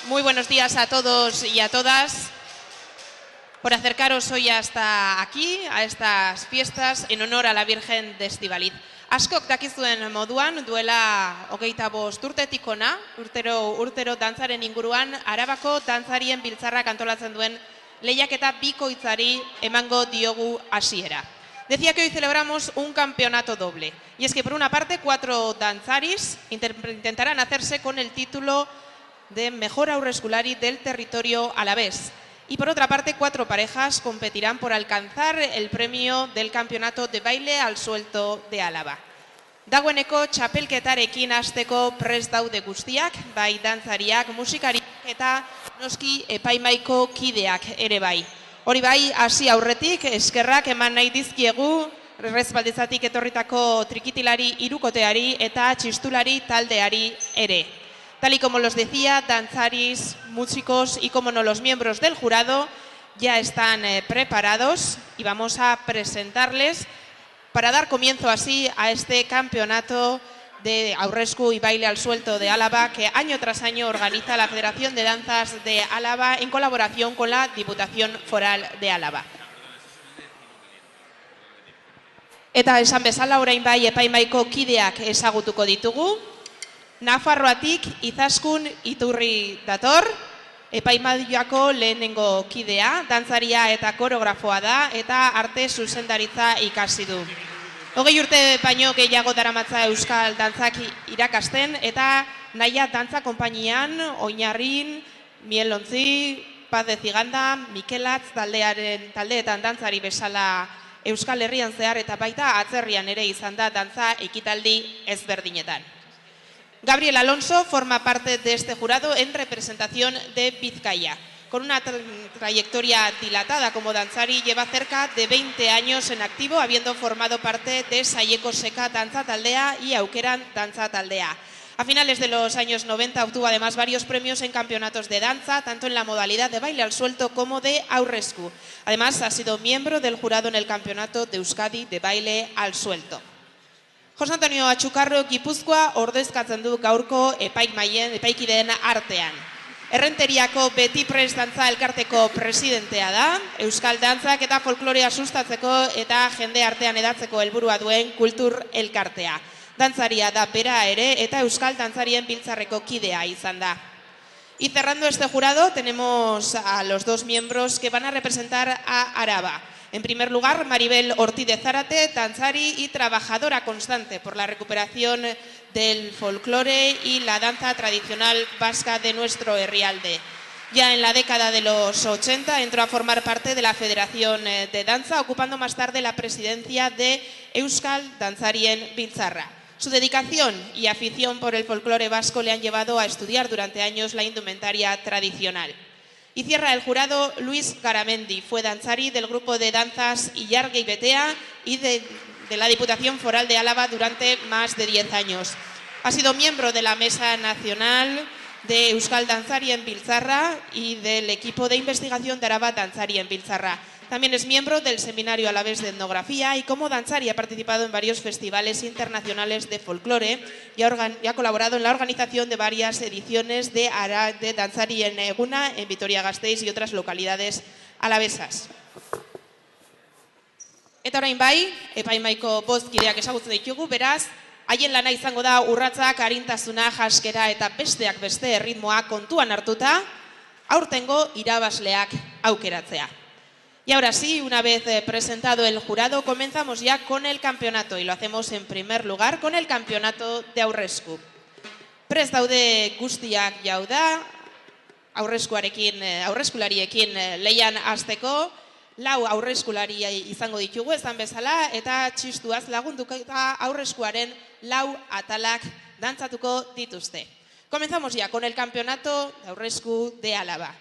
Muy buenos días a todos y a todas por acercaros hoy hasta aquí, a estas fiestas en honor a la Virgen de Estibaliz. Askok dakizuen moduan, duela 25 urtetik hona, urtero dantzaren inguruan, Arabako dantzarien biltzarrak antolatzen duen lehiaketa bikoitzari emango diogu hasiera. Decía que hoy celebramos un campeonato doble. Y es que por una parte 4 danzaris intentarán hacerse con el título de mejor aurreskulari del territorio alavés. Y por otra parte 4 parejas competirán por alcanzar el premio del campeonato de baile al suelto de Álava. Dagoeneko txapelketarekin hasteko prest daude guztiak, bai dantzariak, musikariak eta noski epaimaiko kideak ere bai. Hori bai, hasi aurretik eskerrak eman nahi dizkiegu Errezbaldezatik etorritako trikitilari hirukoteari eta txistulari taldeari ere. Tal y como los decía, danzaris, músicos y como no los miembros del jurado ya están preparados y vamos a presentarles para dar comienzo así a este campeonato de aurresku y baile al suelto de Álava que año tras año organiza la Federación de Danzas de Álava en colaboración con la Diputación Foral de Álava. Eta esan bezala orain bai epaimaiko kideak ezagutuko ditugu. Nafarroatik Izaskun Iturri dator, epaimaiako lehenengo kidea, dantzaria eta koreografoa da eta arte zuzendaritza ikasi du. 20 urte baino gehiago daramatza euskal dantzak irakasten eta Naia Dantza Konpainian, Oinarrin, Mielontzi, Paz de Ziganda, Mikelatz taldeetan dantzari bezala Euskal Herrian zehar eta baita atzerrian ere izan da dantza ekitaldi ezberdinetan. Gabriel Alonso forma parte de este jurado en representación de Vizcaya. Con una trayectoria dilatada como danzari, lleva cerca de 20 años en activo, habiendo formado parte de Saieko Seka Dantza Taldea y Aukeran Dantza Taldea. A finales de los años 90 obtuvo además varios premios en campeonatos de danza, tanto en la modalidad de baile al suelto como de aurresku. Además, ha sido miembro del jurado en el campeonato de Euskadi de baile al suelto. José Antonio Atxukarro Gipuzkoa ordezkatzen du gaurko epaikideen artean. Errenteriako Beti Prest Dantza Elkarteko presidentea da, euskal dantzak eta folklorea sustatzeko eta jende artean edatzeko helburua duen kultur elkartea. Dantzaria da bera ere eta euskal dantzarien biltzarreko kidea izan da. Y cerrando este jurado tenemos a los 2 miembros que van a representar a Araba. En primer lugar, Maribel Ortiz de Zárate, danzari y trabajadora constante por la recuperación del folclore y la danza tradicional vasca de nuestro herrialde. Ya en la década de los 80 entró a formar parte de la Federación de Danza, ocupando más tarde la presidencia de Euskal Dantzarien Biltzarra. Su dedicación y afición por el folclore vasco le han llevado a estudiar durante años la indumentaria tradicional. Y cierra el jurado Luis Garamendi, fue danzari del grupo de danzas Illarga y Betea y de la Diputación Foral de Álava durante más de 10 años. Ha sido miembro de la Mesa Nacional de Euskal Dantzarien Biltzarra y del equipo de investigación de Araba Dantzarien Biltzarra. También es miembro del Seminario Alavés de Etnografía y como danzari ha participado en varios festivales internacionales de folclore y ha colaborado en la organización de varias ediciones de Dantzarien Eguna en Vitoria-Gasteiz y otras localidades alavesas. Eta orain bai, epaimaiko bozkideak ezagutzen ditugu, beraz, haien lana izango da urratsak, arintasuna, jaskera eta besteak beste erritmoa kontuan hartuta, aurtengo irabazleak aukeratzea. Y ahora sí, una vez presentado el jurado, comenzamos ya con el campeonato y lo hacemos en primer lugar con el campeonato de aurresku. Prest daude guztiak jauda, aurreskulariekin leian hasteko, 4 aurreskulari izango ditugu esan bezala eta txistuaz lagunduko eta aurreskuaren 4 atalak dantzatuko dituzte. Comenzamos ya con el campeonato de aurresku de Álava.